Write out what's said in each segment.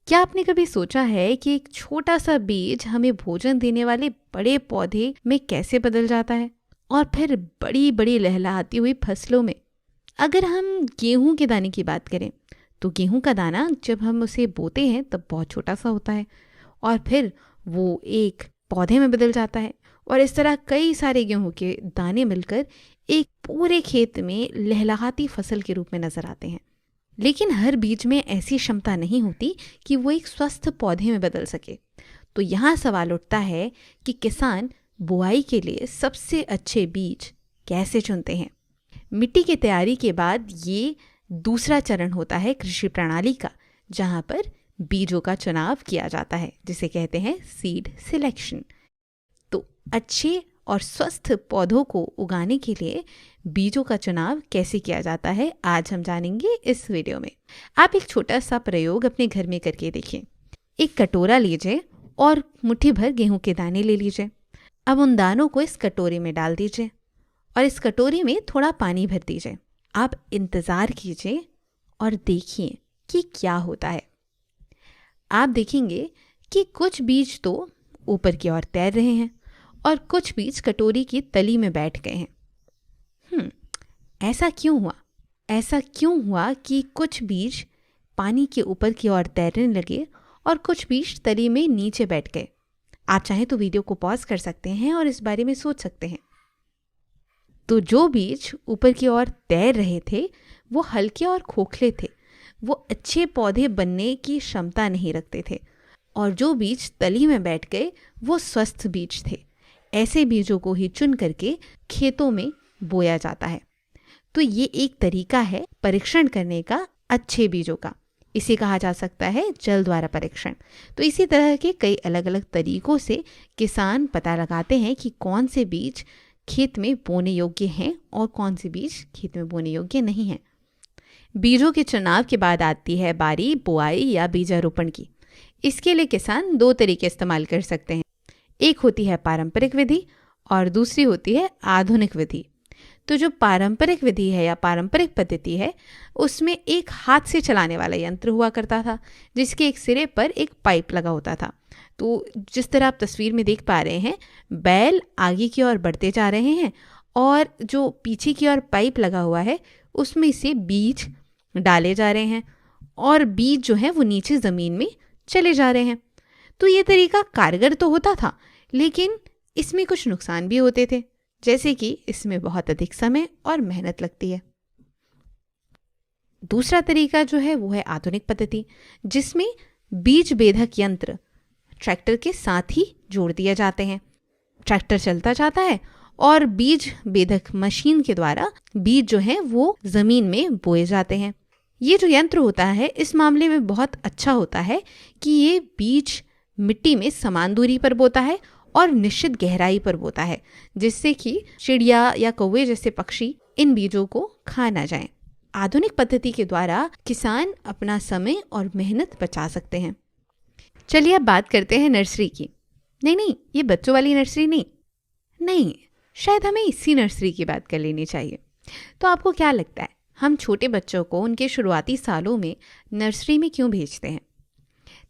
क्या आपने कभी सोचा है कि एक छोटा सा बीज हमें भोजन देने वाले बड़े पौधे में कैसे बदल जाता है, और फिर बड़ी बड़ी लहलहाती हुई फसलों में? अगर हम गेहूं के दाने की बात करें, तो गेहूं का दाना जब हम उसे बोते हैं तब बहुत छोटा सा होता है, और फिर वो एक पौधे में बदल जाता है। और इस तरह कई सारे गेहूं के दाने मिलकर एक पूरे खेत में लहलहाती फसल के रूप में नजर आते हैं। लेकिन हर बीज में ऐसी क्षमता नहीं होती कि वो एक स्वस्थ पौधे में बदल सके। तो यहाँ सवाल उठता है कि किसान बुआई के लिए सबसे अच्छे बीज कैसे चुनते हैं। मिट्टी की तैयारी के बाद ये दूसरा चरण होता है कृषि प्रणाली का, जहाँ पर बीजों का चुनाव किया जाता है, जिसे कहते हैं सीड सिलेक्शन। तो अच्छे और स्वस्थ पौधों को उगाने के लिए बीजों का चुनाव कैसे किया जाता है, आज हम जानेंगे इस वीडियो में। आप एक छोटा सा प्रयोग अपने घर में करके देखिए। एक कटोरा लीजिए और मुट्ठी भर गेहूं के दाने ले लीजिए। अब उन दानों को इस कटोरे में डाल दीजिए और इस कटोरे में थोड़ा पानी भर दीजिए। आप इंतज़ार कीजिए और देखिए कि क्या होता है। आप देखेंगे कि कुछ बीज तो ऊपर की ओर तैर रहे हैं और कुछ बीज कटोरी की तली में बैठ गए हैं। ऐसा क्यों हुआ? ऐसा क्यों हुआ कि कुछ बीज पानी के ऊपर की ओर तैरने लगे और कुछ बीज तली में नीचे बैठ गए? आप चाहें तो वीडियो को पॉज कर सकते हैं और इस बारे में सोच सकते हैं। तो जो बीज ऊपर की ओर तैर रहे थे वो हल्के और खोखले थे, वो अच्छे पौधे बनने की क्षमता नहीं रखते थे। और जो बीज तली में बैठ गए वो स्वस्थ बीज थे। ऐसे बीजों को ही चुन करके खेतों में बोया जाता है। तो ये एक तरीका है परीक्षण करने का अच्छे बीजों का। इसे कहा जा सकता है जल द्वारा परीक्षण। तो इसी तरह के कई अलग अलग तरीकों से किसान पता लगाते हैं कि कौन से बीज खेत में बोने योग्य हैं और कौन से बीज खेत में बोने योग्य नहीं हैं। बीजों के चुनाव के बाद आती है बारी बुआई या बीजारोपण की। इसके लिए किसान दो तरीके इस्तेमाल कर सकते हैं। एक होती है पारंपरिक विधि और दूसरी होती है आधुनिक विधि। तो जो पारंपरिक विधि है या पारंपरिक पद्धति है, उसमें एक हाथ से चलाने वाला यंत्र हुआ करता था, जिसके एक सिरे पर एक पाइप लगा होता था। तो जिस तरह आप तस्वीर में देख पा रहे हैं, बैल आगे की ओर बढ़ते जा रहे हैं और जो पीछे की ओर पाइप लगा हुआ है उसमें से बीज डाले जा रहे हैं और बीज जो है वो नीचे ज़मीन में चले जा रहे हैं। तो ये तरीका कारगर तो होता था, लेकिन इसमें कुछ नुकसान भी होते थे, जैसे कि इसमें बहुत अधिक समय और मेहनत लगती है। दूसरा तरीका जो है वो है आधुनिक पद्धति, जिसमें बीज बेधक यंत्र ट्रैक्टर के साथ ही जोड़ दिए जाते हैं। ट्रैक्टर चलता जाता है और बीज बेधक मशीन के द्वारा बीज जो है वो जमीन में बोए जाते हैं। ये जो यंत्र होता है इस मामले में बहुत अच्छा होता है कि ये बीज मिट्टी में समान दूरी पर बोता है और निश्चित गहराई पर बोता है, जिससे कि चिड़िया या कौवे जैसे पक्षी इन बीजों को खा ना जाएं। आधुनिक पद्धति के द्वारा किसान अपना समय और मेहनत बचा सकते हैं। चलिए अब बात करते हैं नर्सरी की। नहीं, ये बच्चों वाली नर्सरी नहीं, शायद हमें इसी नर्सरी की बात कर लेनी चाहिए। तो आपको क्या लगता है, हम छोटे बच्चों को उनके शुरुआती सालों में नर्सरी में क्यों भेजते हैं?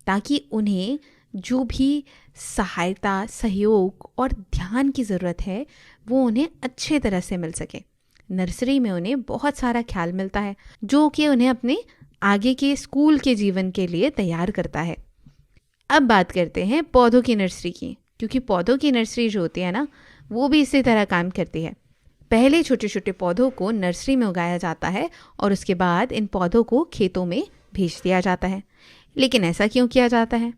ताकि उन्हें जो भी सहायता, सहयोग और ध्यान की ज़रूरत है वो उन्हें अच्छे तरह से मिल सके। नर्सरी में उन्हें बहुत सारा ख्याल मिलता है, जो कि उन्हें अपने आगे के स्कूल के जीवन के लिए तैयार करता है। अब बात करते हैं पौधों की नर्सरी की, क्योंकि पौधों की नर्सरी जो होती है ना, वो भी इसी तरह काम करती है। पहले छोटे छोटे पौधों को नर्सरी में उगाया जाता है और उसके बाद इन पौधों को खेतों में भेज दिया जाता है। लेकिन ऐसा क्यों किया जाता है?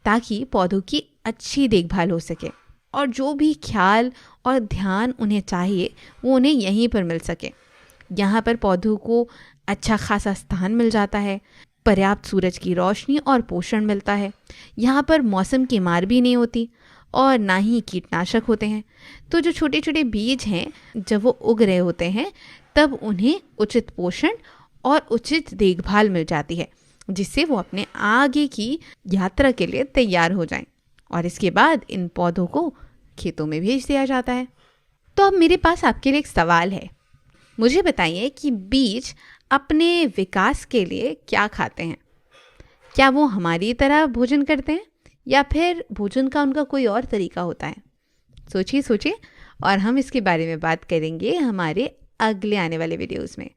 ताकि पौधों की अच्छी देखभाल हो सके और जो भी ख्याल और ध्यान उन्हें चाहिए वो उन्हें यहीं पर मिल सके। यहाँ पर पौधों को अच्छा खासा स्थान मिल जाता है, पर्याप्त सूरज की रोशनी और पोषण मिलता है। यहाँ पर मौसम की मार भी नहीं होती और ना ही कीटनाशक होते हैं। तो जो छोटे छोटे बीज हैं, जब वो उग रहे होते हैं तब उन्हें उचित पोषण और उचित देखभाल मिल जाती है, जिससे वो अपने आगे की यात्रा के लिए तैयार हो जाएं। और इसके बाद इन पौधों को खेतों में भेज दिया जाता है। तो अब मेरे पास आपके लिए एक सवाल है। मुझे बताइए कि बीज अपने विकास के लिए क्या खाते हैं? क्या वो हमारी तरह भोजन करते हैं या फिर भोजन का उनका कोई और तरीका होता है? सोचिए सोचिए, और हम इसके बारे में बात करेंगे हमारे अगले आने वाले वीडियोस में।